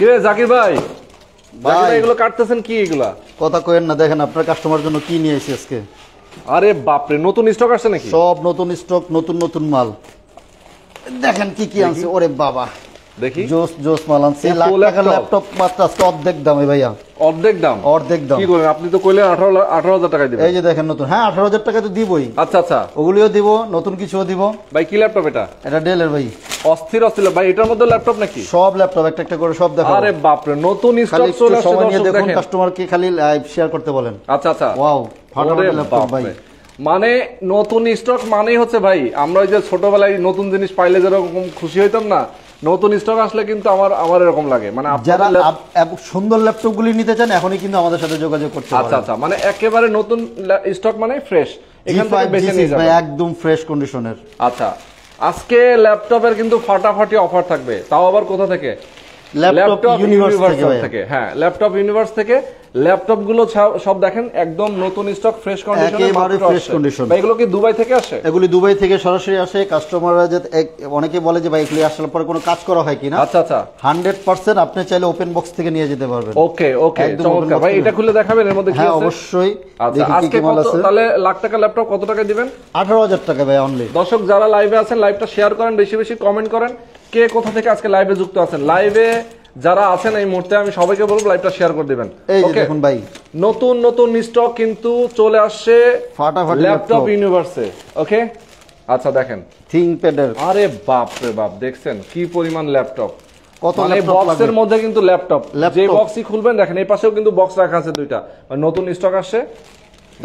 কিরে জাকির ভাই, ভাই এগুলো কাটতেছেন কি? এগুলা কথা কইেন না, দেখেন আপনার কাস্টমার জন্য কি নিয়ে এসেছি আজকে। আরে বাপরে, নতুন স্টক আসছে নাকি? সব নতুন স্টক, নতুন নতুন মাল। দেখেন কি কি আনছে। ওরে বাবা, দেখি জোস জোস মাল আনছে। লাখ টাকার ল্যাপটপ মাত্র আজকে অর্ধেক দামে ভাইয়া। অর্ধেক দাম? অর্ধেক দাম। কি করেন আপনি? তো কইলেন 18,000 টাকা দিবেন। এই যে দেখেন নতুন। হ্যাঁ 18,000 টাকা তো দিবই। আচ্ছা আচ্ছা, ওগুলিও দিব, নতুন কিছুও দিব। ভাই কি ল্যাপটপ এটা? এটা ডেলের ভাই। অস্থির অস্থির ভাই, এটার মধ্যে ল্যাপটপ নাকি? সব ল্যাপটপ একটা একটা করে সব দেখো। আরে বাপরে, নতুন স্টক চলে আসছে। সময় নিয়ে দেখুন, কাস্টমারকে খালি লাইভ শেয়ার করতে বলেন। আচ্ছা আচ্ছা, ওয়াও, ফাটাফাটি ল্যাপটপ ভাই। মানে নতুন স্টক মানেই হচ্ছে ভাই, আমরা ওই যে ছোটবেলায় নতুন জিনিস পাইলে যেরকম খুশি হইতাম না, নতুন স্টক আসলে কিন্তু আমার এরকম লাগে। মানে যারা সুন্দর ল্যাপটপ গুলি নিতে চান এখনই কিন্তু আমাদের সাথে যোগাযোগ করতে পারেন। আচ্ছা আচ্ছা, মানে একেবারে নতুন স্টক মানে ফ্রেশ, এখান থেকে বেছে নিয়ে যাবেন একদম ফ্রেশ কন্ডিশনের। আচ্ছা, আজকে ল্যাপটপের কিন্তু ফাটাফাটি অফার থাকবে, তাও আবার কোথা থেকে? ল্যাপটপ ইউনিভার্স থেকে। হ্যাঁ, ল্যাপটপ ইউনিভার্স থেকে ল্যাপটপ গুলো সব দেখেন একদম নতুন স্টক, ফ্রেশ কন্ডিশন, একেবারে ফ্রেশ কন্ডিশন। ভাই এগুলো কি দুবাই থেকে আসে? এগুলি দুবাই থেকে সরাসরি আসে। কাস্টমাররা যে অনেকে বলে যে ভাই এগুলি আসার পরে কোনো কাজ করা হয় কিনা। আচ্ছা আচ্ছা, 100% আপনি চাইলে ওপেন বক্স থেকে নিয়ে যেতে পারবেন। ওকে ওকে, চমৎকার ভাই। এটা খুলে দেখাবেন এর মধ্যে কি আছে? হ্যাঁ অবশ্যই। আচ্ছা, আজকে কত তাহলে লাখ টাকা ল্যাপটপ কত টাকা দিবেন? 18,000 টাকা ভাই অনলি। দর্শক যারা লাইভে আছেন, লাইভটা শেয়ার করেন, বেশি বেশি কমেন্ট করেন, কে কোথা থেকে আজকে লাইভে যুক্ত আছেন। লাইভে যারা আছেন এই মুহূর্তে আমি সবাইকে বলবো লাইভটা শেয়ার করে দিবেন। এই যে দেখুন ভাই, নতুন নতুন স্টক কিন্তু চলে আসছে ফাটাফাটি ল্যাপটপ ইউনিভার্সে। ওকে, আচ্ছা দেখেন থিংকপ্যাডের। আরে বাপ রে বাপ, দেখছেন কি পরিমাণ ল্যাপটপ। কত মানে বক্সের মধ্যে কিন্তু ল্যাপটপ, যে বক্সই খুলবেন দেখেন এই পাশেও কিন্তু বক্স রাখা আছে দুইটা। নতুন স্টক আসছে,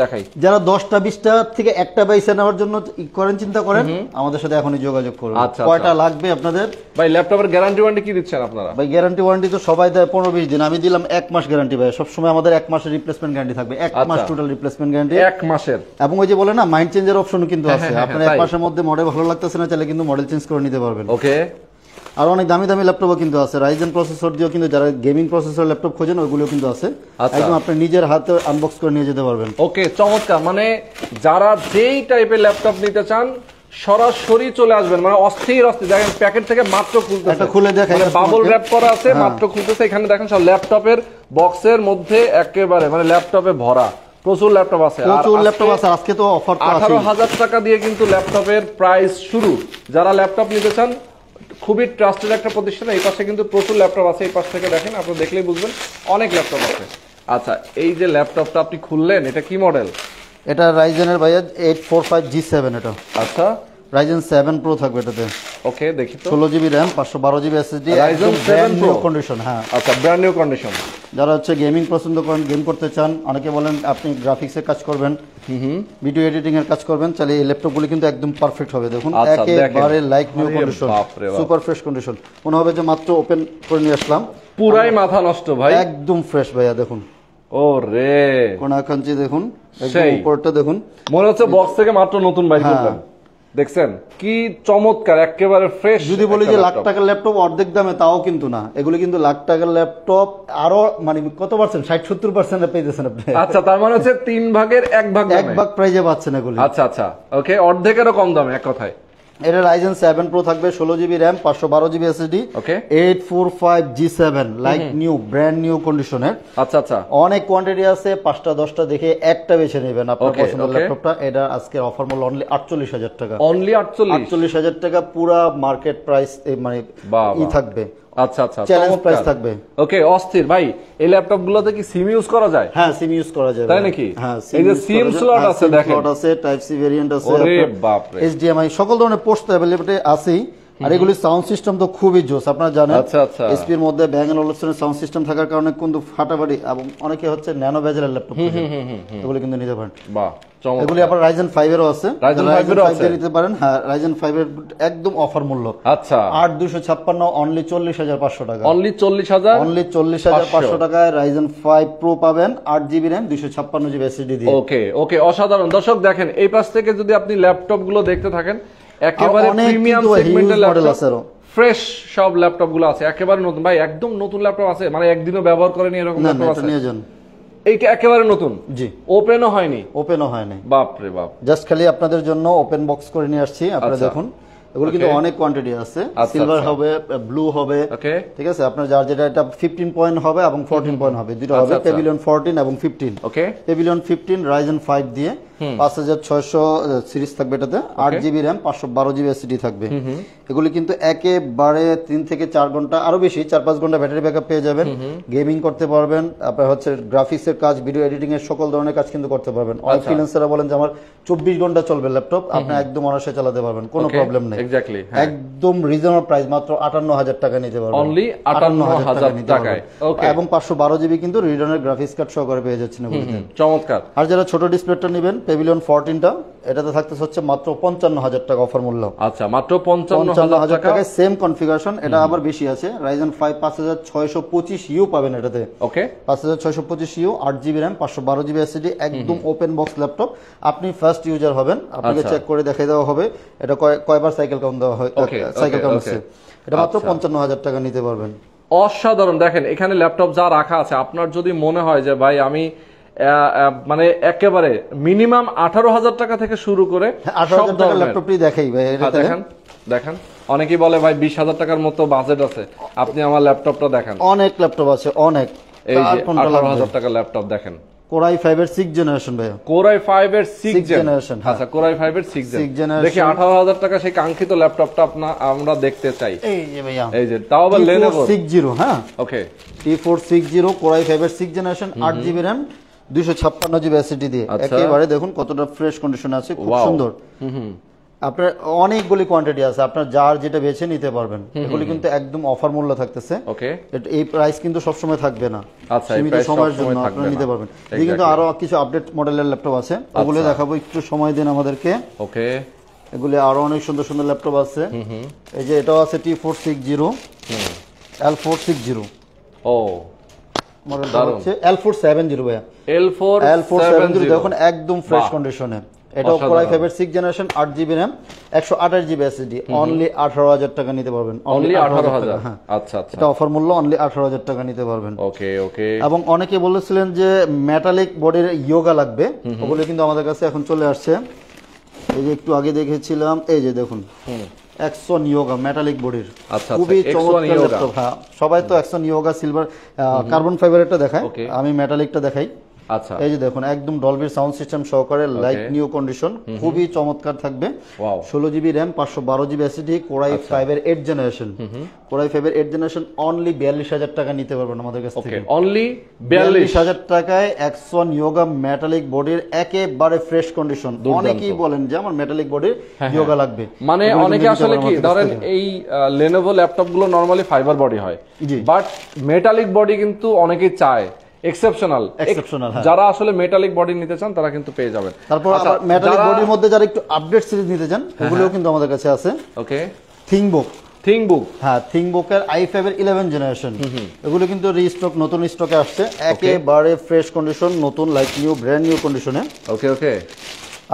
দেখাই। যারা 10টা 20টা থেকে একটা বাইসে নেওয়ার জন্য করেন, চিন্তা করেন, আমাদের সাথে এখনই যোগাযোগ করুন। কয়টা লাগবে আপনাদের? ভাই ল্যাপটপের গ্যারান্টি ওয়ারেন্টি কি দিচ্ছেন আপনারা? ভাই গ্যারান্টি ওয়ারেন্টি তো সবাই দেয় 15-20 দিন, আমি দিলাম 1 মাস গ্যারান্টি ভাই। সবসময় আমাদের 1 মাসের রিপ্লেসমেন্ট গ্যারান্টি থাকবে। 1 মাস টোটাল রিপ্লেসমেন্ট গ্যারান্টি 1 মাসের। এবং ওই যে বলে না মাইন্ড চেঞ্জের অপশনও কিন্তু আছে। আপনার 1 মাসের মধ্যে মডেল ভালো লাগতেছে না, চাইলে কিন্তু মডেল চেঞ্জ করে নিতে পারবেন। ওকে, আর অনেক দামি দামি ল্যাপটপও কিন্তু আছে। রাইজেন প্রসেসর দিয়েও কিন্তু যারা গেমিং প্রসেসর ল্যাপটপ খোঁজেন ওইগুলোও কিন্তু আছে। একদম আপনি নিজের হাতে আনবক্স করে নিয়ে যেতে পারবেন। ওকে, চমৎকার। মানে যারা যেই টাইপের ল্যাপটপ নিতে চান সরাসরি চলে আসবেন। মানে অস্থির অস্থির, দেখেন প্যাকেট থেকে মাত্র খুলতেছে, একটা খুলে দেখাই, বাবল র্যাপ করা আছে, মাত্র খুলতেছে। এখানে দেখেন সব ল্যাপটপের বক্সের মধ্যে একেবারে মানে ল্যাপটপে ভরা, প্রচুর ল্যাপটপ আছে। প্রচুর ল্যাপটপ আছে। আজকে তো অফার 18,000 টাকা দিয়ে কিন্তু ল্যাপটপের প্রাইস শুরু। যারা ল্যাপটপ নিতে চান, খুবই ট্রাস্টেড একটা প্রতিষ্ঠান। এই পাশে কিন্তু প্রচুর ল্যাপটপ আছে, এই পাশ থেকে দেখেন, আপনি দেখলেই বুঝবেন অনেক ল্যাপটপ আছে। আচ্ছা, এই যে ল্যাপটপটা আপনি খুললেন, এটা কি মডেল? এটা রাইজেনের ভাইয়া 845G7 এটা। আচ্ছা, রাইজেন 7 প্রো থাকবে এটাতে। ওকে, দেখি তো। 16GB RAM, 512GB SSD, Ryzen 7 pro condition. হ্যাঁ আচ্ছা, ব্র্যান্ড নিউ কন্ডিশন। যারা হচ্ছে গেমিং পছন্দ করেন, গেম করতে চান, অনেকে বলেন আপনি গ্রাফিক্সের কাজ করবেন, ভিডিও এডিটিং এর কাজ করবেন, তাহলে এই ল্যাপটপগুলো কিন্তু একদম পারফেক্ট হবে। দেখুন একেবারে like new condition, super fresh condition. মনে হবে যে মাত্র ওপেন করে নিয়ে আসলাম। পুরাই মাথা নষ্ট ভাই, একদম ফ্রেশ ভাইয়া। দেখুন ও রে, কোনাকাঞ্চি দেখুন, একদম উপরটা দেখুন, মনে হচ্ছে বক্স থেকে মাত্র নতুন বাইর করলেন। দেখছেন কি চমৎকার, একেবারে ফ্রেশ। যদি বলি যে লাখ টাকার ল্যাপটপ অর্ধেক দামে, তাও কিন্তু না। এগুলো কিন্তু লাখ টাকার ল্যাপটপ আরো মানে কত পার্সেন্ট, 60-70% পেয়েছেন আপনি। আচ্ছা, তার মানে হচ্ছে 3 ভাগের 1 ভাগ, 1 ভাগ প্রাইজে পাচ্ছেন এগুলো। আচ্ছা আচ্ছা, ওকে, অর্ধেকেরও কম দামে এক কথায়। এটা রাইজেন 7 প্রো থাকবে, 16GB RAM, 512GB SSD, ওকে, 845G7 like new, brand new কন্ডিশনের। আচ্ছা আচ্ছা, অনেক কোয়ান্টিটি আছে, 5টা 10টা দেখে একটা বেছে নেবেন আপনার পছন্দের ল্যাপটপটা। এটা আজকের অফার মূল্য অনলি 48,000 টাকা। অনলি 48,000 টাকা, পুরা মার্কেট প্রাইস মানে থাকবে। আচ্ছা আচ্ছা, চ্যালেঞ্জ প্রাইস থাকবে। ওকে, অস্থির ভাই। এই ল্যাপটপ গুলোতে কি সিম ইউজ করা যায়? হ্যাঁ, সিম ইউজ করা যায়। তাই নাকি? হ্যাঁ, এই যে সিম স্লট আছে দেখেন, স্লট আছে, টাইপ সি ভেরিয়েন্ট আছে, ওরে বাপ রে, HDMI সকল ধরনের পোর্ট अवेलेबल আছে। আর এগুলি সাউন্ড সিস্টেম তো খুবই জোস, আপনারা জানেন। আচ্ছা আচ্ছা, এসপি এর মধ্যে ব্যাং এন্ড অলুশনের সাউন্ড সিস্টেম থাকার কারণে কিন্তু ফাটাফাটি, এবং অনেকে হচ্ছে ন্যানো বেজেলের ল্যাপটপ এগুলো কিন্তু নিতে পারেন। বাহ, চমৎকার। এগুলি আপনার রাইজেন 5 এরও আছে, রাইজেন 5 এরও আছে, নিতে পারেন। হ্যাঁ, রাইজেন 5 এর একদম অফার মূল্য। আচ্ছা, 8256 অনলি 40,500 টাকা। অনলি 40,000, অনলি 40,500 টাকায় রাইজেন 5 প্রো পাবেন, 8GB RAM, 256GB SSD দিয়ে। ওকে ওকে, অসাধারণ। দর্শক দেখেন, এই পাশ থেকে যদি আপনি ল্যাপটপ গুলো দেখতে থাকেন, একেবারে প্রিমিয়াম সেগমেন্টের ল্যাপটপ, ফ্রেশ সব ল্যাপটপ গুলো আছে, একেবারে নতুন ভাই, একদম নতুন ল্যাপটপ আছে। মানে একদিনও ব্যবহার করেনি এরকম ল্যাপটপ আছে। নিয়ে যান, এইটা একেবারে নতুন। জি, ওপেনও হয়নি। ওপেনও হয়নি, বাপ রে বাপ। জাস্ট খালি আপনাদের জন্য ওপেন বক্স করে নিয়ে আসছি। আপনারা দেখুন, এগুলো কিন্তু অনেক কোয়ান্টিটি আছে, সিলভার হবে, ব্লু হবে, ঠিক আছে। আপনার যার যেটা এটা 15 পয়েন্ট হবে এবং 14 পয়েন্ট হবে, দুটো হবে, পেভিলিয়ন 14 এবং 15। ওকে, পেভিলিয়ন 15 রাইজেন 5 দিয়ে 5600 সিরিজ থাকবে, এটাতে 8GB র্যাম, 512GB এসএসডি থাকবে। এগুলি কিন্তু একেবারে 3 থেকে 4 ঘন্টা, আরো বেশি 4-5 ঘন্টা ব্যাটারি ব্যাকআপ পেয়ে যাবেন। গেমিং করতে পারবেন, আপনার হচ্ছে গ্রাফিক্সের কাজ, ভিডিও এডিটিং এর সকল ধরনের কাজ কিন্তু করতে পারবেন। অনেক ফ্রিল্যান্সাররা বলেন যে আমার 24 ঘন্টা চলবে ল্যাপটপ, আপনি একদম অনায়াসে চালাতে পারবেন, কোনো প্রবলেম নেই। এক্স্যাক্টলি, একদম রিজনেবল প্রাইস, মাত্র 58,000 টাকা নিতে পারবেন, অনলি 58,000 টাকায়। ওকে, এবং 512GB কিন্তু রিডনের গ্রাফিক্স কার্ড সহকারে পেয়ে যাচ্ছেন এগুলোতে। চমৎকার। আর যারা ছোট ডিসপ্লেটা নেবেন, পেভিলিয়ন 14টা, এটাতে থাকতে হচ্ছে মাত্র 55,000 টাকা অফার মূল্য। আচ্ছা, মাত্র 55,000 টাকায় সেম কনফিগারেশন। এটা আবার বেশি আছে, রাইজেন 5 5625U পাবেন এটাতে। ওকে, 5625U, 8GB RAM, 512GB SSD, একদম ওপেন বক্স ল্যাপটপ। আপনি ফার্স্ট ইউজার হবেন, আপনাকে চেক করে দেখাই দেওয়া হবে এটা কয়বার সাইকেল কাউন্ট দেওয়া হয়, সাইকেল কাউন্ট আছে। এটা মাত্র 55,000 টাকা নিতে পারবেন। অসাধারণ। দেখেন এখানে ল্যাপটপ যা রাখা আছে, আপনার যদি মনে হয় যে ভাই আমি মানে একেবারে মিনিমাম 18,000 টাকা থেকে শুরু করে 18,000 টাকা ল্যাপটপটি দেখাই ভাই, দেখেন দেখেন। অনেকেই বলে ভাই 20,000 টাকার মতো বাজেট আছে, আপনি আমার ল্যাপটপটা দেখেন। অনেক ল্যাপটপ আছে, অনেক। এই যে 18,000 টাকার ল্যাপটপ দেখেন, Core i5 এর 6th জেনারেশন ভাই, Core i5 এর 6th জেনারেশন। আচ্ছা, Core i5 এর 6th জেনারেশন। দেখি 18,000 টাকা সেই কাঙ্ক্ষিত ল্যাপটপটা আমরা দেখতে চাই। এই যে ভাইয়া, এই যে তাও আবার Lenovo 60, হ্যাঁ ওকে, T460 Core i5 এর 6th generation, 8GB RAM, 256GB SSD দিয়ে। একেবারে দেখুন কতটা ফ্রেশ কন্ডিশনে আছে, খুব সুন্দর। আপনার অনেকগুলি কোয়ান্টিটি আছে, আপনার যার যেটা বেছে নিতে পারবেন। এগুলি কিন্তু একদম অফার মূল্য থাকতেছে। ওকে, এই প্রাইস কিন্তু সব সময় থাকবে না, আচ্ছা, সীমিত সময়ের জন্য আপনারা নিতে পারবেন। এই কিন্তু আরো কিছু আপডেট মডেলের ল্যাপটপ আছে, ওগুলো দেখাবো, একটু সময় দিন আমাদেরকে। ওকে, এগুলি আরো অনেক সুন্দর সুন্দর ল্যাপটপ আছে। এই যে এটাও আছে T460 L460, ও মডেলটা হচ্ছে L470 ভাইয়া, L470 দেখুন একদম ফ্রেশ কন্ডিশনে। এটাও Core i5 এর 6th generation, 8GB RAM, 128GB SSD, only 18,000 টাকা নিতে পারবেন। অনলি 18,000, হ্যাঁ আচ্ছা আচ্ছা, এটা অফার মূল্য, অনলি 18,000 টাকা নিতে পারবেন। ওকে ওকে। এবং অনেকে বলেছিলেন যে মেটালিক বডির ইয়োগা লাগবে, ওগুলো কিন্তু আমাদের কাছে এখন চলে আসছে। এই যে একটু আগে দেখেছিলাম, এই যে দেখুন Axon Yoga মেটালিক বডির, খুবই চমৎকার ল্যাপটপ। হ্যাঁ, সবাই তো Axon Yoga সিলভার কার্বন ফাইবারেরটা দেখায়, আমি মেটালিকটা দেখাই। আচ্ছা, এই যে দেখুন একদম ডলবি সাউন্ড সিস্টেম সহকারে, লাইক নিউ কন্ডিশন, খুবই চমৎকার থাকবে। 16GB RAM, 512GB SSD, Core i5 এর 8th জেনারেশন। Core i5 এর 8th জেনারেশন, অনলি 42,000 টাকা নিতে পারবেন আমাদের কাছ থেকে। অনলি 42,000 টাকায় Axon Yoga মেটালিক বডির একেবারে ফ্রেশ কন্ডিশন। অনেকেই বলেন যে আমার মেটালিক বডির ইয়োগা লাগবে, মানে অনেকে আসলে কি ধরেন এই Lenovo ল্যাপটপ গুলো নরমালি ফাইবার বডি হয়, বাট মেটালিক বডি কিন্তু অনেকেই চায়, এক্সেপশনাল। যারা আসলে মেটালিক বডি নিতে চান তারা কিন্তু পেয়ে যাবেন। তারপর আবার মেটালিক বডির মধ্যে যারা একটু আপডেট সিরিজ নিতে চান, ওগুলোও কিন্তু আমাদের কাছে আছে। ওকে, থিংবুক, হ্যাঁ থিংবুক এর i5 এর 11th জেনারেশন, এগুলো কিন্তু রিস্টক, নতুন স্টকে আসছে, একেবারে ফ্রেশ কন্ডিশন, নতুন লাইক নিউ, ব্র্যান্ড নিউ কন্ডিশনে। ওকে ওকে।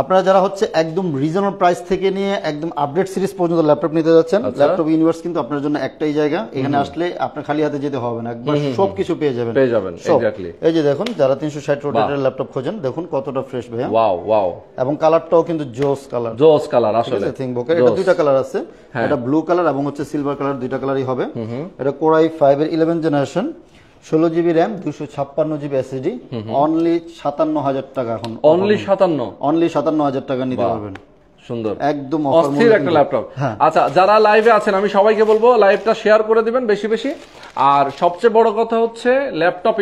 আপনারা যারা হচ্ছে একদম রিজনেবল প্রাইস থেকে নিয়ে একদম আপডেট সিরিজ পর্যন্ত ল্যাপটপ নিতে যাচ্ছেন, ল্যাপটপ ইউনিভার্স কিন্তু আপনার জন্য একটাই জায়গা। এখানে আসলে আপনার খালি হাতে যেতে হবে না, একবার সবকিছু পেয়ে যাবেন। এক্স্যাক্টলি। এই যে দেখুন যারা 360 রোটেটের ল্যাপটপ খোঁজেন, দেখুন কতটা ফ্রেশ ভাইয়া। Wow wow. এবং কালারটাও কিন্তু জোস কালার আসলে। থিংবুকের এটা দুইটা কালার আছে, এটা ব্লু কালার এবং হচ্ছে সিলভার কালার, দুইটা কালারই হবে। এটা Core i5 এর 11th generation, 16GB RAM, 256GB SSD, only 57,000 টাকা। এখন অনলি 57,000 টাকা নিতে পারবেন। সুন্দর, একদম অস্থির একটা ল্যাপটপ। আচ্ছা, যারা লাইভে আছেন আমি সবাইকে বলবো লাইভটা শেয়ার করে দিবেন বেশি বেশি। আর সবচেয়ে বড় কথা হচ্ছে ল্যাপটপ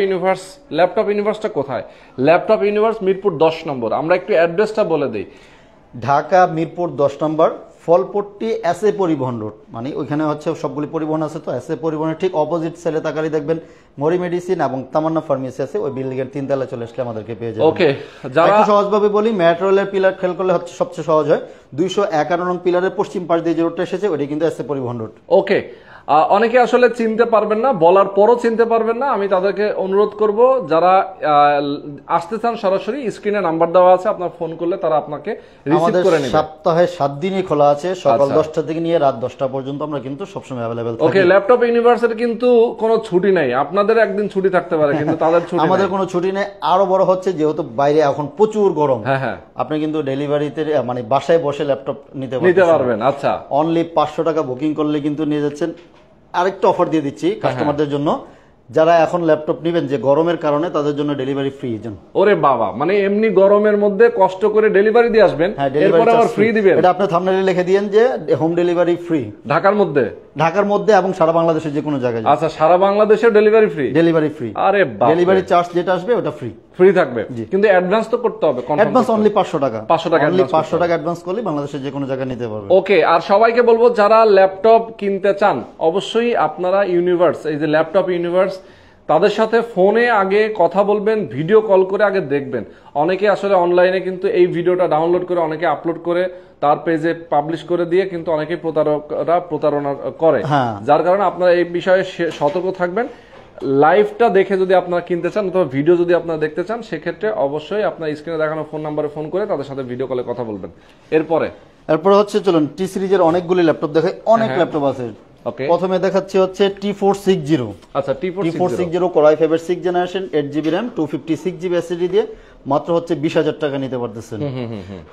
ইউনিভার্সটা কোথায়? ল্যাপটপ ইউনিভার্স মিরপুর 10 নম্বর। আমরা একটু অ্যাড্রেসটা বলে দিই। ঢাকা মিরপুর 10 নম্বর, ফলপট্টি এসএ পরিবহন রোড, মানে ওইখানে হচ্ছে সবগুলি পরিবহন আছে, তো এসএ পরিবহনের ঠিক অপোজিট সাইডে তাকালেই দেখবেন মরি মেডিসিন এবং তামান্না ফার্মেসি আছে। ওই বিল্ডিং এর 3 তলায় চলে আসলে আমাদেরকে পেয়ে যাবেন। ওকে, যারা সহজভাবে বলি, মেট্রো রেলের পিলার খেয়াল করলে হচ্ছে সবচেয়ে সহজ হয়, 251 নং পিলারের পশ্চিম পাশ দিয়ে যে রোডটা এসেছে ওইটা কিন্তু এসএ পরিবহন রোড। ওকে, অনেকে আসলে চিনতে পারবেন না, বলার পরও চিনতে পারবেন না। আমি তাদেরকে অনুরোধ করব, যারা আসতে চান সরাসরি স্ক্রিনে নাম্বার দেওয়া আছে, আপনার ফোন করলে তারা আপনাকে রিসিভ করে নেবে। সপ্তাহে 7 দিনই খোলা আছে, সকাল 10টা থেকে নিয়ে রাত 10টা পর্যন্ত আমরা কিন্তু সবসময় अवेलेबल থাকি। ওকে, ল্যাপটপ ইউনিভার্সের কিন্তু কোনো ছুটি নাই। আপনাদের একদিন ছুটি থাকতে পারে, কিন্তু তাদের ছুটি আমাদের কোনো ছুটি নেই। আরো বড় হচ্ছে যেহেতু বাইরে এখন প্রচুর গরম, হ্যাঁ আপনি কিন্তু ডেলিভারিতে মানে বাসায় বসে ল্যাপটপ নিতে পারবেন। আচ্ছা, অনলি 500 টাকা বুকিং করলে কিন্তু নিয়ে যাচ্ছেন। আরেকটা অফার দিয়ে দিচ্ছি কাস্টমারদের জন্য, যারা এখন ল্যাপটপ নেবেন যে গরমের কারণে, তাদের জন্য ডেলিভারি ফ্রি। ওরে বাবা, মানে এমনি গরমের মধ্যে কষ্ট করে ডেলিভারি দিয়ে আসবেন, এরপর আবার ফ্রি দিবেন। এটা আপনি থাম্বনেইলে লিখে দিয়েন যে হোম ডেলিভারি ফ্রি ঢাকার মধ্যে এবং সারা বাংলাদেশের যে কোনো জায়গায়। আচ্ছা, সারা বাংলাদেশে ডেলিভারি ফ্রি। আরে বাবা, ডেলিভারি চার্জ যেটা আসবে ওটা ফ্রি থাকবে, কিন্তু অ্যাডভান্স তো করতে হবে। অ্যাডভান্স অনলি 500 টাকা। 500 টাকা অ্যাডভান্স করলে বাংলাদেশের যে কোনো জায়গায় নিতে পারবে। ওকে, আর সবাইকে বলবো যারা ল্যাপটপ কিনতে চান, অবশ্যই আপনারা ইউনিভার্স, এই যে ল্যাপটপ ইউনিভার্স, তাদের সাথে ফোনে আগে কথা বলবেন, ভিডিও কল করে আগে দেখবেন। অনেকে আসলে অনলাইনে কিন্তু এই ভিডিওটা ডাউনলোড করে অনেকে আপলোড করে তার পেজে পাবলিশ করে দিয়ে কিন্তু অনেকে প্রতারণা করে, যার কারণে আপনারা এই বিষয়ে সতর্ক থাকবেন। লাইভটা দেখে যদি আপনারা কিনতে চান অথবা ভিডিও যদি আপনারা দেখতে চান, সেক্ষেত্রে অবশ্যই আপনার স্ক্রিনে দেখানো ফোন নাম্বারে ফোন করে তাদের সাথে ভিডিও কলে কথা বলবেন। এরপর হচ্ছে চলুন টি সিরিজের অনেকগুলি ল্যাপটপ দেখাই। অনেক ল্যাপটপ আছে। প্রথমে দেখাচ্ছি হচ্ছে T460। আচ্ছা, T460 Core i5 এর 6th generation, 8GB RAM, 256GB SSD দিয়ে মাত্র হচ্ছে 20,000 টাকা নিতে পারতেছেন।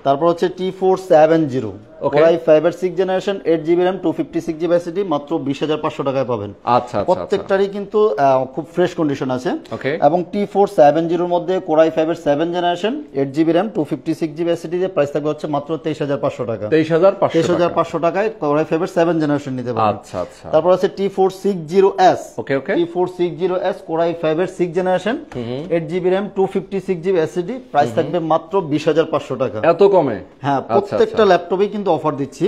তারপর হচ্ছে T470 Core i5 এর 6th generation, 8GB RAM, 256GB SSD মাত্র 20,500 টাকায় পাবেন। আচ্ছা, প্রত্যেকটারই কিন্তু খুব ফ্রেশ কন্ডিশন আছে। এবং T470 এর মধ্যে Core i5 এর 7th generation, 8GB RAM, 256GB SSD দিয়ে প্রাইস থাকবে হচ্ছে মাত্র 23,500 টাকা। 23,500 টাকায় Core i5 এর 7th জেনারেশন নিতে পারবেন। তারপর আছে T460S। T460S Core i5 এর 6th generation, 8GB RAM, 256GB SSD, price থাকবে মাত্র 20,500 টাকা। এত কমে? হ্যাঁ, প্রত্যেকটা ল্যাপটপে কিন্তু অফার দিচ্ছি।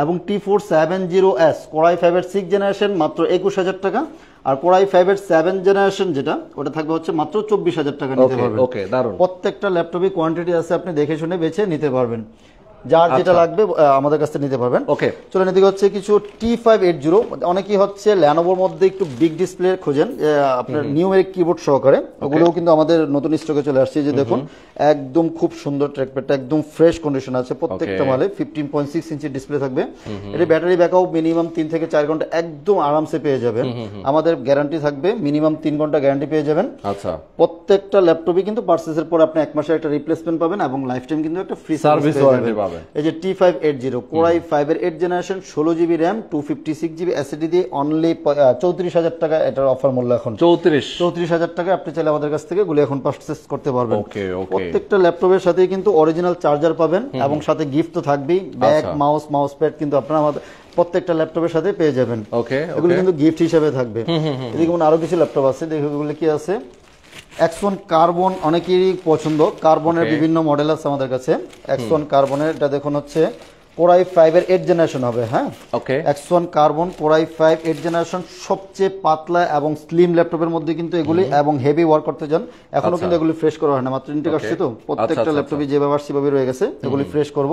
এবং T470S Core i5 এর 6th জেনারেশন মাত্র 21,000 টাকা, আর Core i5 এর 7th জেনারেশন যেটা, ওটা থাকবে হচ্ছে মাত্র 24,000 টাকা নিতে পারবেন। প্রত্যেকটা ল্যাপটপে কোয়ান্টিটি আছে, আপনি দেখে শুনে বেছে নিতে পারবেন। যার যেটা লাগবে আমাদের কাছ থেকে নিতে পারবেন। চলুন, এদিকে হচ্ছে কিছু T580। অনেকেই হচ্ছে ল্যানোভোর মধ্যে একটু বিগ ডিসপ্লে খোঁজেন, আপনার নিউমেরিক কিবোর্ড সহকারে, ওগুলোও কিন্তু আমাদের নতুন স্টকে চলে আসছে। যে দেখুন, একদম খুব সুন্দর ট্র্যাকপ্যাডটা, একদম ফ্রেশ কন্ডিশন আছে প্রত্যেকটা মালে। 15.6 ইঞ্চি ডিসপ্লে থাকবে। এর ব্যাটারি ব্যাকআপ মিনিমাম 3 থেকে 4 ঘন্টা একদম আরামসে পেয়ে যাবেন। আমাদের গ্যারান্টি থাকবে মিনিমাম 3 ঘন্টা গ্যারান্টি পেয়ে যাবেন। আচ্ছা, প্রত্যেকটা ল্যাপটপে কিন্তু পারচেজের পর আপনি 1 মাসের একটা রিপ্লেসমেন্ট পাবেন এবং লাইফ টাইম কিন্তু একটা ফ্রি সার্ভিস ওয়ারেন্টি পাবেন। এই যে T580 Core i5 এর 8th generation, 16GB RAM, 256GB SSD দিয়ে অনলি 34,000 টাকা এটার অফার মূল্য এখন। 34,000 টাকা আপনি চাইলে আমাদের কাছ থেকে গুলো এখন পারচেজ করতে পারবেন। প্রত্যেকটা ল্যাপটপের সাথে কিন্তু অরিজিনাল চার্জার পাবেন এবং সাথে গিফট তো থাকবেই, ব্যাগ, মাউস প্যাড কিন্তু আপনারা আমাদের প্রত্যেকটা ল্যাপটপের সাথে পেয়ে যাবেন। এগুলো কিন্তু গিফট হিসেবে থাকবে। এদিকে আরো কিছু ল্যাপটপ আছে, দেখো এগুলো কি আছে। X1 কার্বন অনেকেরই পছন্দ, কার্বনের বিভিন্ন মডেল আছে আমাদের কাছে। X1 কার্বনের এটা দেখুন হচ্ছে Core i5 এর 8th জেনারেশন হবে। হ্যাঁ, X1 carbon Core i5 8th generation, সবচেয়ে পাতলা এবং স্লিম ল্যাপটপের মধ্যে কিন্তু এগুলি, এবং হেভি ওয়ার্ক করতে চান। এখনো কিন্তু এগুলি ফ্রেশ করা হয় না, মাত্র ইনটেক আসছে তো। প্রত্যেকটা ল্যাপটপে যেভাবে সেভাবে রয়ে গেছে, এগুলি ফ্রেশ করব।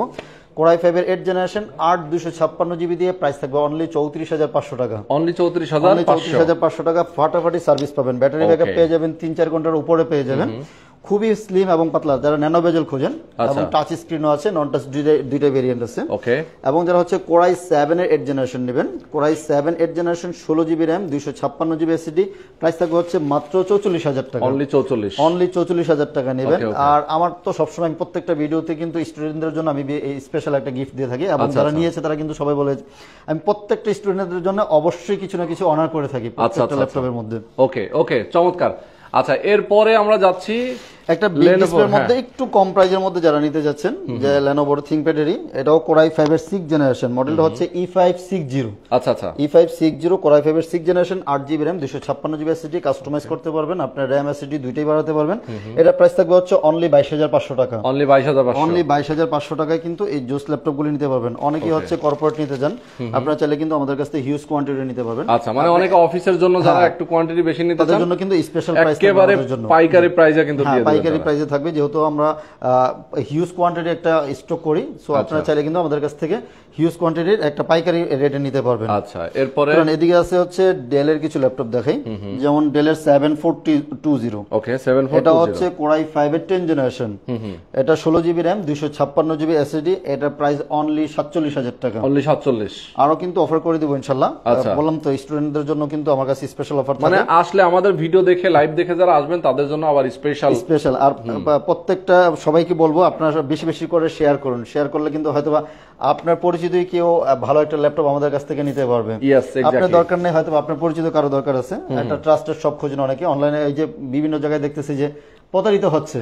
Core i5 এর 8th জেনারেশন, 8/256GB দিয়ে প্রাইস থাকবে অনলি 34,500 টাকা। অনলি 34,500 টাকা। ফাটাফাটি সার্ভিস পাবেন, ব্যাটারি ব্যাকআপ পেয়ে যাবেন 3-4 ঘন্টার উপরে পেয়ে যাবেন। খুবই স্লিম এবং পাতলা, যারা ন্যানো বেজেল খোঁজেন, এবং টাচ স্ক্রিনও আছে, নন টাচ দুইটা ভেরিয়েন্ট আছে। এবং যারা হচ্ছে Core i7 এর 8th জেনারেশন নেবেন, Core i7 8th generation, 16GB RAM, 256GB SSD, price থাকবে হচ্ছে মাত্র 44,000 টাকা। অনলি 44,000 টাকা নেবেন। আর আমার তো সবসময়, আমি প্রত্যেকটা ভিডিওতে কিন্তু স্টুডেন্টদের জন্য আমি স্পেশাল একটা গিফট দিয়ে থাকি, এবং যারা নিয়েছে তারা কিন্তু সবাই বলে, আমি প্রত্যেকটা স্টুডেন্টদের জন্য অবশ্যই কিছু না কিছু অনার করে থাকি প্রত্যেকটা ল্যাপটপের মধ্যে। ওকে, চমৎকার। আচ্ছা, এরপরে আমরা যাচ্ছি একটা বিগ ডিসপ্লের মধ্যে একটু কম প্রাইজের মধ্যে যারা নিতে যাচ্ছেন, যে Lenovo ThinkPad-এরই, এটাও Core i5 এর 6th জেনারেশন, মডেলটা হচ্ছে E560। E560 Core i5 এর 6th generation, 8GB RAM, 256GB SSD, customise করতে পারবেন, আপনার RAM SSD দুইটাই বাড়াতে পারবেন। এটা প্রাইস থাকবে হচ্ছে অনলি 22,500 টাকা। অনলি 22,500 টাকায় কিন্তু এই জোস ল্যাপটপগুলো নিতে পারবেন। অনেকেই হচ্ছে কর্পোরেট নিতে চান, আপনারা চাইলে কিন্তু আমাদের কাছ থেকে হিউজ কোয়ান্টিটি নিতে পারবেন। আচ্ছা, মানে অনেকে অফিসের জন্য যারা একটু কোয়ান্টিটি বেশি নিতে চান, তাদের জন্য কিন্তু স্পেশাল প্রাইস একেবারে পাইকারি প্রাইসে কিন্তু দিয়ে দেব। পাইকারি প্রাইসে থাকবে, যেহেতু আমরা হিউজ কোয়ান্টিটি একটা স্টক করি, সো আপনারা চাইলে কিন্তু আমাদের কাছ থেকে হিউজ কোয়ান্টিটির একটা পাইকারি রেটে নিতে পারবেন। আচ্ছা, এরপরে এদিকে আছে হচ্ছে ডেলের কিছু ল্যাপটপ দেখাই, যেমন ডেলের 7420। ওকে, 7420 এটা হচ্ছে কোরাই 5 এর 10 জেনারেশন। এটা 16 জিবি র্যাম, 256 জিবি এসএসডি। এটা প্রাইস অনলি 47,000 টাকা। অনলি 47। আরো কিন্তু অফার করে দিব ইনশাআল্লাহ। বললাম তো স্টুডেন্টদের জন্য কিন্তু আমার কাছে স্পেশাল অফার থাকে, মানে আসলে আমাদের ভিডিও দেখে লাইভ দেখে যারা আসবেন তাদের জন্য আবার স্পেশাল। আর প্রত্যেকটা সবাইকে বলবো আপনারা বেশি বেশি করে শেয়ার করুন। শেয়ার করলে কিন্তু হয়তোবা আপনার পরিচিতই কেউ ভালো একটা ল্যাপটপ আমাদের কাছ থেকে নিতে পারবে। আপনার দরকার নেই, হয়তো আপনার পরিচিত কারো দরকার আছে, একটা ট্রাস্টেড সব খোঁজেন অনেকে অনলাইনে। এই যে বিভিন্ন জায়গায় দেখতেছি যে প্রতারিত হচ্ছে,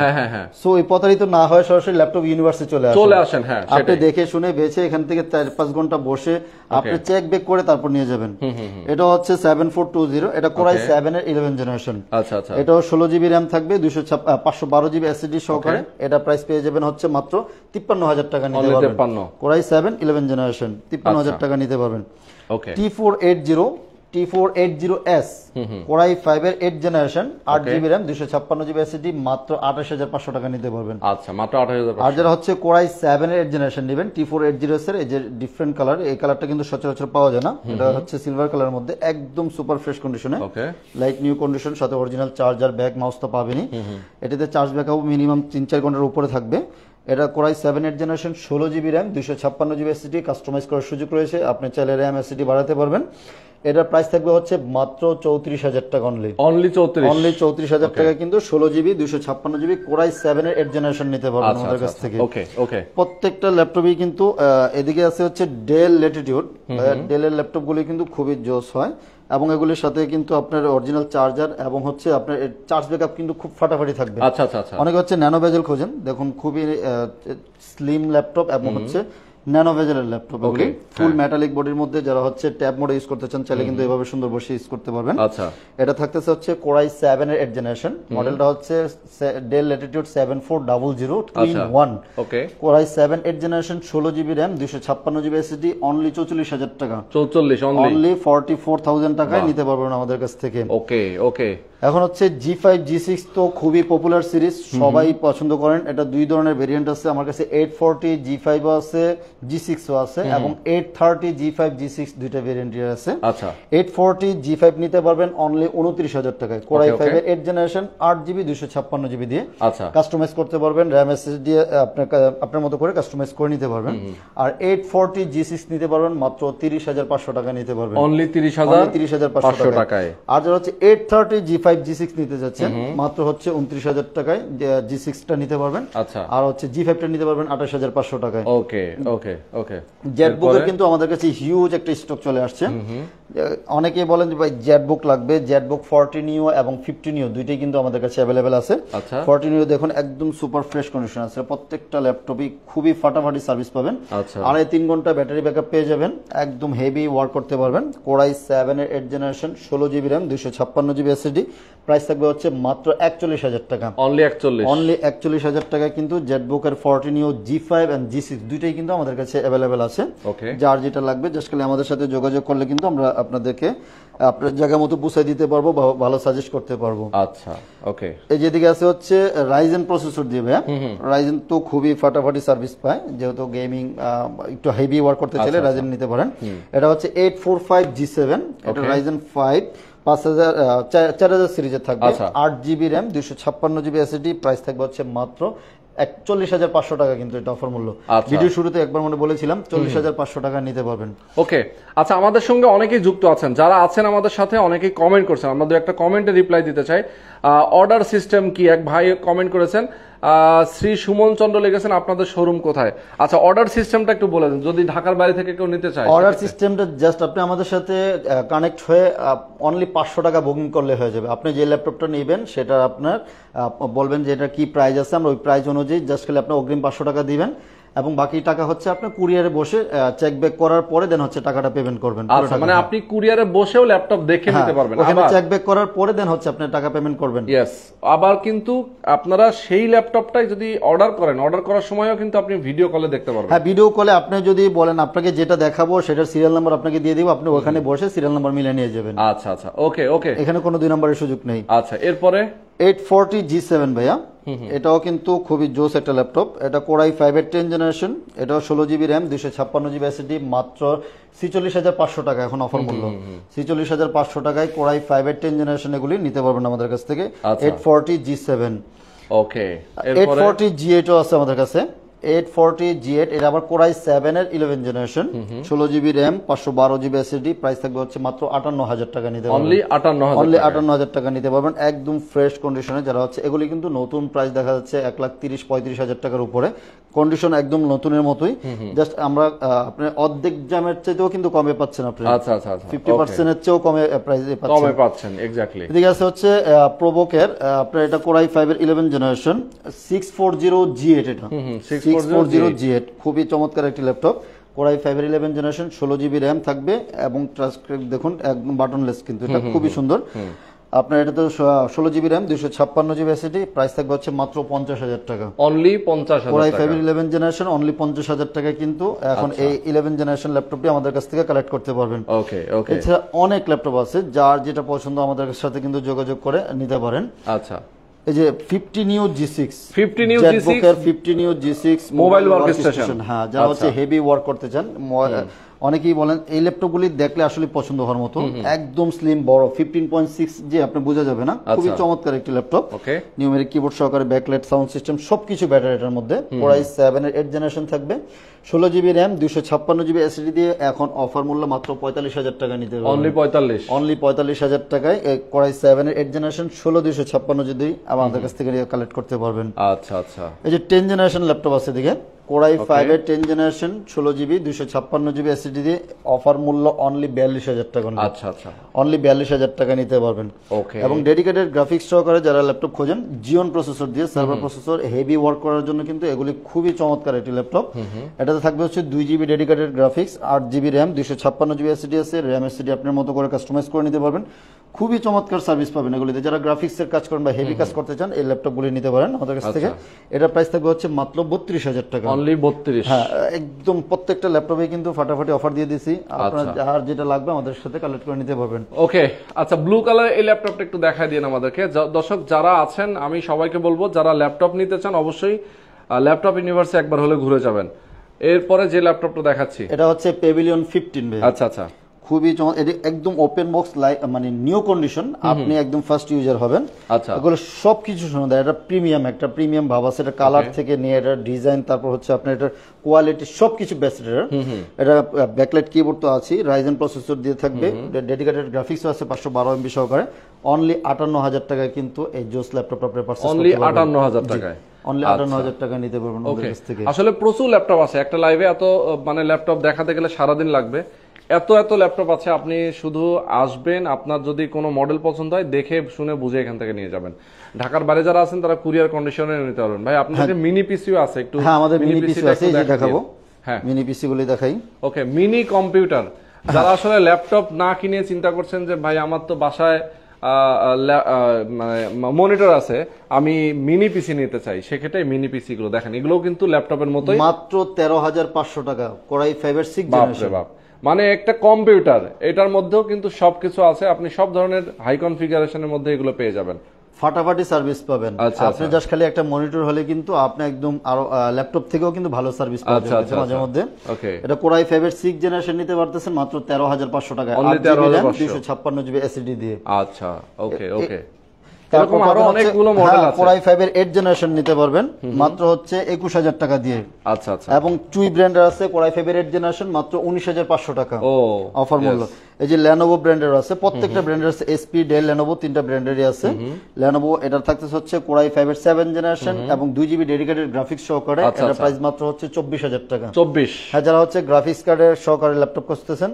সো এই প্রতারিত না হয় সরাসরি ল্যাপটপ ইউনিভার্সে চলে আসেন। আপনি দেখে শুনে বেছে এখান থেকে 4-5 ঘন্টা বসে আপনি চেক বেক করে তারপর নিয়ে যাবেন। এটা হচ্ছে 7420। এটা কোরাই 7 এর 11 জেনারেশন। আচ্ছা, এটাও 16 জিবি র্যাম থাকবে, 512 জিবি এসএসডি সহকারে। এটা প্রাইস পেয়ে যাবেন হচ্ছে মাত্র 53,000 টাকা নিতে পারবেন। কোরাই 7 11 জেনারেশন 53,000 টাকা নিতে পারবেন। T480S কোরাই 5 এর 8 generation, 8 GB RAM, 256 GB SSD, মাত্র 28,500 টাকা নিতে পারবেন। আচ্ছা, মাত্র 28,500। আর যারা হচ্ছে কোরাই 7 এর 8 জেনারেশন নেবেন, T480S এর এই যে ডিফারেন্ট কালার, এই কালারটা কিন্তু সচরাচর পাওয়া যায় না। এটা হচ্ছে সিলভার কালারের মধ্যে, একদম সুপার ফ্রেশ কন্ডিশনে, লাইট নিউ কন্ডিশন, সাথে অরিজিনাল চার্জার, ব্যাক, মাউস তো পাবেনই। এটাতে চার্জ ব্যাকআপ মিনিমাম 3-4 ঘন্টার উপরে থাকবে। এটা কোরাই 7 এর generation, 16 GB RAM, 256 GB SSD, customise করার সুযোগ রয়েছে। আপনি চাইলে র্যাম এসএসডি বাড়াতে পারবেন। এটার প্রাইস থাকবে হচ্ছে মাত্র 34,000 টাকা অনলি। অনলি 34,000 টাকা কিন্তু 16 জিবি 256 জিবি কোরাই 7 এর 8 জেনারেশন নিতে পারবেন আমাদের কাছ থেকে। প্রত্যেকটা ল্যাপটপই কিন্তু এদিকে আছে হচ্ছে ডেল ল্যাটিটিউড। ডেলের ল্যাপটপগুলি কিন্তু খুবই জোস হয়, এবং এগুলির সাথে কিন্তু আপনার অরিজিনাল চার্জার এবং হচ্ছে আপনার চার্জ ব্যাকআপ কিন্তু খুব ফাটাফাটি থাকবে। অনেকে হচ্ছে ন্যানো বেজেল খোঁজেন, দেখুন খুবই স্লিম ল্যাপটপ এবং হচ্ছে ন্যানো বেজেলের ল্যাপটপ, ফুল মেটালিক বডির মধ্যে। যারা হচ্ছে ট্যাব মোডে ইউজ করতে চান চাইলে কিন্তু এভাবে সুন্দর বসে ইউজ করতে পারবেন। এটা থাকতেছে হচ্ছে কোরাই 7 এর 8 জেনারেশন, মডেলটা হচ্ছে del Latitude 7400 3-in-1। Core i 7 8 generation, 16 GB RAM, 256 GB SSD, only 44,000 টাকা। অনলি 44,000 টাকায় নিতে পারবেন আমাদের কাছ থেকে। এখন হচ্ছে G5 G6 তো খুবই পপুলার সিরিজ, সবাই পছন্দ করেন। এটা দুই ধরনের ভেরিয়েন্ট আছে আমার কাছে, 840 G5 ও আছে, G6 ও আছে, এবং 830 G5 G6 দুইটা ভেরিয়েন্টই আছে। 840 G5 নিতে পারবেন অনলি 29,000 টাকায়। কোরাই 5 এর 8 জেনারেশন, 8 জিবি 256 জিবি দিয়ে কাস্টমাইজ করতে পারবেন, র্যাম এসএসডি দিয়ে আপনার মতো করে কাস্টমাইজ করে নিতে পারবেন। আর 840 G6 নিতে পারবেন মাত্র 30,500 টাকা নিতে পারবেন, অনলি 30,500 টাকায়। আর যারা হচ্ছে 830 G5 G6 নিতে যাচ্ছেন মাত্র হচ্ছে 29,000 টাকায় G6 টা নিতে পারবেন। আর হচ্ছে G5 টা নিতে পারবেন 28,500 টাকায়। জেটবুকের কিন্তু আমাদের কাছে হিউজ একটা স্টক চলে আসছে। অনেকেই বলেন যে ভাই জেটবুক লাগবে, জেটবুক 40 নিও এবং 50 নিও দুইটাই কিন্তু আমাদের কাছে অ্যাভেলেবেল আছে। 40 নিও দেখুন একদম সুপার ফ্রেশ কন্ডিশন আছে, প্রত্যেকটা ল্যাপটপই খুবই ফাটাফাটি সার্ভিস পাবেন। 2.5-3 ঘন্টা ব্যাটারি ব্যাকআপ পেয়ে যাবেন, একদম হেভি ওয়ার্ক করতে পারবেন। কোরাই 7 এর 8 generation, 16 GB RAM, 256 GB SSD, price থাকবে হচ্ছে মাত্র 41,000 টাকা। অনলি 41,000 টাকা কিন্তু জেটবুকের 40 নিও G5 এবং G6 দুইটাই কিন্তু আমাদের কাছে অ্যাভেলেবেল আছে। যার যেটা লাগবে জাস্ট খালি আমাদের সাথে যোগাযোগ করলে কিন্তু আমরা আপনাদেরকে আপনার জায়গা মতো পৌঁছে দিতে পারবো, ভালো সাজেস্ট করতে পারবো। এই যেদিকে আছে হচ্ছে রাইজেন প্রসেসর দিবে। রাইজেন তো খুবই ফাটাফাটি সার্ভিস পায়, যেহেতু গেমিং একটু হেভি ওয়ার্ক করতে চাইলে রাইজেন নিতে পারেন। এটা হচ্ছে 845 G7, এটা রাইজেন 5 4000 সিরিজের থাকবে, 8 GB RAM, 256 GB SSD, price থাকবে হচ্ছে মাত্র 41,500 টাকা। কিন্তু এটা অফার মূল্য, ভিডিও শুরুতে একবার মনে বলেছিলাম 40,500 টাকা নিতে পারবেন। আচ্ছা, আমাদের সঙ্গে অনেকেই যুক্ত আছেন, যারা আছেন আমাদের সাথে অনেকেই কমেন্ট করছেন, আমরা একটা কমেন্টে রিপ্লাই দিতে চাই। অর্ডার সিস্টেম কি, এক ভাই কমেন্ট করেছেন, শ্রী সুমন চন্দ্র লিখেছেন আপনাদের শোরুম কোথায়। আচ্ছা, অর্ডার সিস্টেমটা একটু বলে দেন, যদি ঢাকার বাইরে থেকে কেউ নিতে চায়। অর্ডার সিস্টেমটা জাস্ট আপনি আমাদের সাথে কানেক্ট হয়ে অনলি 500 টাকা বুকিং করলে হয়ে যাবে। আপনি যে ল্যাপটপটা নেবেন সেটা আপনার বলবেন যে এটা কি প্রাইস আছে, আমরা ওই প্রাইস অনুযায়ী জাস্ট খালি আপনি অগ্রিম 500 টাকা দিবেন, এবং বাকি টাকা হচ্ছে আপনি কুরিয়ারে বসে চেক ব্যাক করার পরে দেন হচ্ছে টাকাটা পেমেন্ট করবেন। মানে আপনি কুরিয়ারে বসেও ল্যাপটপ দেখে নিতে পারবেন, ওখানে চেক ব্যাক করার পরে দেন হচ্ছে আপনি টাকা পেমেন্ট করবেন। আবার কিন্তু আপনারা সেই ল্যাপটপটাই যদি অর্ডার করেন, অর্ডার করার সময়ও কিন্তু আপনি ভিডিও কলে দেখতে পারবেন। হ্যাঁ, ভিডিও কলে আপনি যদি বলেন আপনাকে যেটা দেখাবো সেটার সিরিয়াল নাম্বার আপনাকে দিয়ে দিব, আপনি ওখানে বসে সিরিয়াল নাম্বার মিলে নিয়ে যাবেন। আচ্ছা, ওকে, এখানে কোনো 2 নম্বরের সুযোগ নেই। আচ্ছা, এরপরে 840 G7 ভাইয়া, এটাও কিন্তু খুবই জোস একটা ল্যাপটপ। এটা কোরাই 5 এর 10 জেনারেশন, এটাও 16 জিবি র্যাম, 256 জিবি এসএসডি, মাত্র 46,500 টাকা এখন অফার মূল্য। 46,500 টাকায় কোরাই 5 এর 10 জেনারেশন এগুলি নিতে পারবেন আমাদের কাছ থেকে। 840 G7, ওকে, 840 G8 ও আছে আমাদের কাছে। 840 G8 এটা আবার কোরাই 7 এর 11 generation, 16 GB RAM, 512 GB SSD, price থাকবে হচ্ছে মাত্র 58,000 টাকা নিতে পারবেন। অনলি 58,000 টাকা নিতে পারবেন একদম ফ্রেশ কন্ডিশনে। যারা হচ্ছে এগুলি কিন্তু নতুন প্রাইস দেখা যাচ্ছে 1,30,000-35,000 টাকার উপরে, কন্ডিশন একদম নতুনের মতোই। জাস্ট আমরা আপনার অর্ধেক দামের চাইতেও কিন্তু কমে পাচ্ছেন আপনি। আচ্ছা আচ্ছা, 50% এর চেয়েও কমে প্রাইসে পাচ্ছেন। এক্স্যাক্টলি। এদিকে আছে হচ্ছে প্রোবোকের, আপনার এটা কোরাই 5 এর 11 জেনারেশন, 640 G8, এটা 640 G8 খুবই চমৎকার একটি ল্যাপটপ। কোরাই 5 এর 11 জেনারেশন, 16 জিবি র্যাম থাকবে এবং দেখুন একদম বাটনলেস, কিন্তু এটা খুবই সুন্দর। আপনার এটা তো 16 GB RAM, 256 GB SSD, price থাকবে হচ্ছে মাত্র 50,000 টাকা। অনলি 50,000 কোরাই 5 এর 11 জেনারেশন অনলি 50,000 টাকায় কিন্তু এখন এই 11 জেনারেশন ল্যাপটপটি আমাদের কাছ থেকে কালেক্ট করতে পারবেন। ওকে ওকে। এছাড়া অনেক ল্যাপটপ আছে, যার যেটা পছন্দ আমাদের সাথে কিন্তু যোগাযোগ করে নিতে পারেন। আচ্ছা, এই যে 50 new G6, 50 new G6 50 new G6 mobile work station. হ্যাঁ, যারা হচ্ছে হেভি ওয়ার্ক করতে চান, অনেকেই বলেন এই ল্যাপটপগুলি দেখলে আসলে পছন্দ হওয়ার মতো, একদম স্লিম বড়, 15.6 যে আপনি বোঝা যাবে না, খুবই চমৎকার একটি ল্যাপটপ। নিউমেরিক কিবোর্ড সহকারে, ব্যাকলাইট, সাউন্ড সিস্টেম সবকিছু ব্যাটারিটার মধ্যে। কোরাই 7 এর 8 জেনারেশন থাকবে, 16 জিবি র্যাম, 256 জিবি এসএসডি দিয়ে এখন অফার মূল্য মাত্র 45,000 টাকা নিতে পারবেন। অনলি 45,000 টাকায় কোরাই 7 এর 8 জেনারেশন, 16 256 জিবি আমাদের কাছ থেকে কালেক্ট করতে পারবেন। আচ্ছা আচ্ছা। এই যে 10 জেনারেশন ল্যাপটপ আছে দিকে, কোরাই 5 এর 10 জেনারেশন, 16 জিবি 256 জিবি এসএসডি দিয়ে অফার মূল্য অনলি 42,000 টাকা। আচ্ছা আচ্ছা, অনলি 42,000 টাকা নিতে পারবেন। ওকে। এবং ডেডিকেটেড গ্রাফিক্স সহকারে যারা ল্যাপটপ খোঁজেন, জিওন প্রসেসর দিয়ে, সার্ভার প্রসেসর, হেভি ওয়ার্ক করার জন্য কিন্তু এগুলি খুবই চমৎকার একটি ল্যাপটপ। এটাতে থাকবে হচ্ছে 2 GB dedicated graphics, 8 GB RAM, 256 GB SSD আছে, র্যাম এসএসডি আপনার মতো করে কাস্টমাইজ করে নিতে পারবেন। খুবই চমৎকার সার্ভিস পাবেন এগুলিতে। যারা গ্রাফিক্সের কাজ করেন বা হেভি কাজ করতে চান, এই ল্যাপটপগুলি নিতে পারেন আমাদের কাছ থেকে। এটার প্রাইস থাকবে হচ্ছে মাত্র 32,000 টাকা। অনলি 32। হ্যাঁ, একদম প্রত্যেকটা ল্যাপটপে কিন্তু ফাটাফাটি অফার দিয়ে দিছি। আপনার যার যেটা লাগবে আমাদের সাথে কালেক্ট করে নিতে পারবেন। ওকে, আচ্ছা, ব্লু কালার এই ল্যাপটপটা একটু দেখাই দিন আমাদেরকে। দর্শক যারা আছেন, আমি সবাইকে বলবো যারা ল্যাপটপ নিতে চান অবশ্যই ল্যাপটপ ইউনিভার্সে একবার হলে ঘুরে যাবেন। এরপরে যে ল্যাপটপটা দেখাচ্ছি এটা হচ্ছে পেভিলিয়ন 15 ভাই। আচ্ছা আচ্ছা, খুবই একদম ওপেন বক্স, মানে নিউ কন্ডিশন, আপনি একদম ফার্স্ট ইউজার হবেন। আচ্ছা, এগুলো সবকিছু শুনে দেয়, এটা প্রিমিয়াম, একটা প্রিমিয়াম ভাব আছে। এটা কালার থেকে নিয়ে এটা ডিজাইন, তারপর হচ্ছে আপনার এটার কোয়ালিটি সবকিছু বেস্ট। এটা ব্যাকলাইট কিবোর্ড তো আছে, রাইজেন প্রসেসর দিয়ে থাকবে, ডেডিকেটেড গ্রাফিক্সও আছে 512 MB সহকারে। অনলি 58,000 টাকায় কিন্তু এই জোস ল্যাপটপ আপনি পারচেজ করতে পারবেন। অনলি 58,000 টাকায়। অনলি 58,000 টাকা নিতে পারবেন আমাদের কাছ থেকে। আসলে প্রচুর ল্যাপটপ আছে, একটা লাইভে এত মানে ল্যাপটপ দেখাতে গেলে সারাদিন লাগবে। এত এত ল্যাপটপ আছে, আপনি শুধু আসবেন, আপনার যদি কোনো মডেল পছন্দ হয় দেখে শুনে বুঝে এখান থেকে নিয়ে যাবেন। ঢাকার বাইরে যারা আছেন তারা কুরিয়ার কন্ডিশনে নিতে পারবেন। ভাই আপনাদের মিনি পিসিও আছে, একটু। হ্যাঁ, আমাদের মিনি পিসি আছে, এই যে দেখাবো। হ্যাঁ, মিনি পিসি গুলি দেখাই। ওকে, মিনি কম্পিউটার। যারা আসলে ল্যাপটপ না কিনে চিন্তা করছেন যে ভাই আমার তো বাসায় মানে মনিটর আছে, আমি মিনি পিসি নিতে চাই, সেক্ষেত্রে মিনি পিসি গুলো দেখেন, এগুলো কিন্তু ল্যাপটপের মতোই, মাত্র 13,500 টাকা। কোরাই 5 এর 6 জেনারেশন, মানে একটা কম্পিউটার, এটার মধ্যেও কিন্তু সবকিছু আছে। আপনি সব ধরনের হাই কনফিগারেশনের মধ্যে এগুলো পেয়ে যাবেন, ফাটাফাটি সার্ভিস পাবেন। আপনি জাস্ট খালি একটা মনিটর হলে কিন্তু আপনি একদম আরো ল্যাপটপ থেকেও কিন্তু ভালো সার্ভিস পাবেন মাঝে মধ্যে। এটা কোরাই 5 এর 6 জেনারেশন নিতে পারতেছেন মাত্র 13,500 টাকা, 256 জিবি এসএসডি দিয়ে। আচ্ছা, ওকে ওকে। এরকম আরো অনেকগুলো মডেল আছে। কোরাই 5 এর 8 জেনারেশন নিতে পারবেন মাত্র হচ্ছে 21,000 টাকা দিয়ে। আচ্ছা আচ্ছা। এবং চুই ব্র্যান্ডের আছে কোরাই 5 এর 8 জেনারেশন মাত্র 19,500 টাকা অফার মূল্য। এই যে ল্যানোভো ব্র্যান্ডের আছে, প্রত্যেকটা ব্র্যান্ডের আছে, এসপি, ডেল, ল্যানোভো তিনটা ব্র্যান্ডেরই আছে। ল্যানোভো এটার থাকতেছে হচ্ছে কোরাই 5 এর 7 জেনারেশন এবং 2 জিবি ডেডিকেটেড গ্রাফিক্স সহকারে। এটার প্রাইস মাত্র হচ্ছে 24,000 টাকা। 24। হ্যাঁ, যারা হচ্ছে গ্রাফিক্স কার্ডের সহকারে ল্যাপটপ খুঁজতেছেন,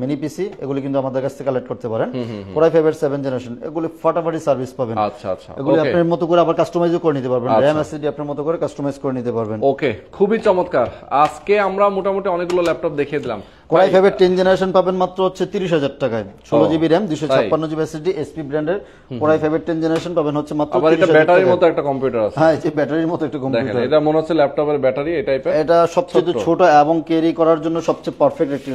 মিনি পিসি, এগুলি কিন্তু আমাদের কাছ থেকে কালেক্ট করতে পারেন। কোরাই 5 এর 7 জেনারেশন, এগুলি ফাটাফাটি সার্ভিস পাবেন। আচ্ছা আচ্ছা, এগুলি আপনার মতো করে আবার কাস্টমাইজও করে নিতে পারবেন, র‍্যাম এসএসডি আপনার মতো করে কাস্টমাইজ করে নিতে পারবেন। ওকে, খুবই চমৎকার। আজকে আমরা মোটামুটি অনেকগুলো ল্যাপটপ দেখিয়ে দিলাম। কোরাই 5 এর 10 জেনারেশন পাবেন মাত্র হচ্ছে 30,000 টাকায়, 16 GB RAM, 256 GB SSD, SP ব্র্যান্ডের কোরাই 5 এর 10 জেনারেশন পাবেন হচ্ছে মাত্র 30,000 টাকা। এটা ব্যাটারির মতো একটা কম্পিউটার আছে। হ্যাঁ, এই ব্যাটারির মতো একটা কম্পিউটার। এটা মনে হচ্ছে ল্যাপটপের ব্যাটারি এই টাইপের। এটা সবচেয়ে ছোট এবং ক্যারি করার জন্য সবচেয়ে পারফেক্ট একটি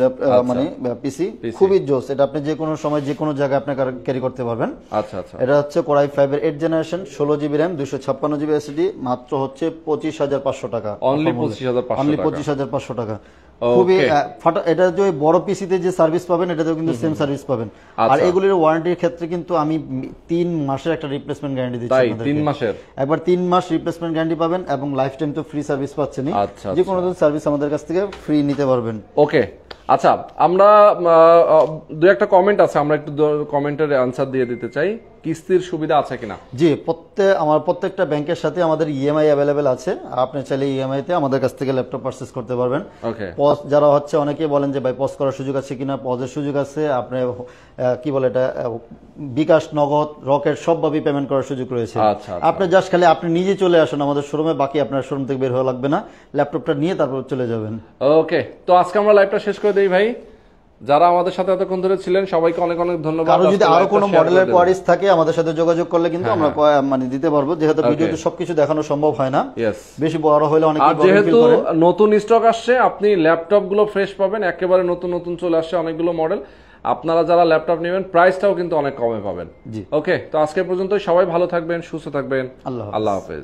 মানে পিসি, খুবই জোস। এটা আপনি যে কোনো সময় যে কোনো জায়গায় আপনি ক্যারি করতে পারবেন। আচ্ছা আচ্ছা। এটা হচ্ছে কোরাই 5 এর 8 generation, 16 GB RAM, 256 GB SSD, মাত্র হচ্ছে 25,500 টাকা। অনলি 25,500 টাকা। খুবই এটা যে বড় পিসিতে যে সার্ভিস পাবেন এটাতেও কিন্তু সেম সার্ভিস পাবেন। আর এগুলির ওয়ারেন্টির ক্ষেত্রে কিন্তু আমি 3 মাসের একটা রিপ্লেসমেন্ট গ্যারান্টি দিচ্ছি আপনাদেরকে। 3 মাসের একবার 3 মাস রিপ্লেসমেন্ট গ্যারান্টি পাবেন এবং লাইফ টাইম তো ফ্রি সার্ভিস পাচ্ছেনই। আচ্ছা, যে কোনো সার্ভিস আমাদের কাছ থেকে ফ্রি নিতে পারবেন। ওকে, আচ্ছা আমরা দু একটা কমেন্ট আছে, আমরা একটু কমেন্টের আনসার দিয়ে দিতে চাই। কিস্তির সুবিধা আছে কিনা? জি, আমার প্রত্যেকটা ব্যাংকের সাথে আমাদের ইএমআই অ্যাভেলেবেল আছে। আপনি চাইলে ইএমআই তে আমাদের কাছ থেকে ল্যাপটপ পারচেজ করতে পারবেন। ওকে, পজ যারা হচ্ছে অনেকে বলেন যে ভাই পজ করার সুযোগ আছে কিনা, পজের সুযোগ আছে। আপনি কি বলে এটা বিকাশ, নগদ, রকেট সবভাবেই পেমেন্ট করার সুযোগ রয়েছে। আচ্ছা, আপনি জাস্ট খালি আপনি নিজে চলে আসুন আমাদের শোরুমে, বাকি আপনার শোরুম থেকে বের হওয়া লাগবে না, ল্যাপটপটা নিয়ে তারপর চলে যাবেন। ওকে, তো আজকে আমরা লাইভটা শেষ করে দেই ভাই। যারা আমাদের সাথে এতক্ষণ ধরে ছিলেন সবাইকে অনেক অনেক ধন্যবাদ। আর যদি আরো কোনো মডেলের কোয়ারিজ থাকে আমাদের সাথে যোগাযোগ করলে কিন্তু আমরা মানে দিতে পারবো, যেহেতু ভিডিওতে সবকিছু দেখানো সম্ভব হয় না, বেশি বড় হলে অনেক। আর যেহেতু নতুন স্টক আসছে, আপনি ল্যাপটপ গুলো ফ্রেশ পাবেন, একেবারে নতুন নতুন চলে আসছে অনেকগুলো মডেল। আপনারা যারা ল্যাপটপ নেবেন প্রাইসটাও কিন্তু অনেক কমে পাবেন। ওকে, তো আজকে পর্যন্ত সবাই ভালো থাকবেন, সুস্থ থাকবেন। আল্লাহ হাফেজ।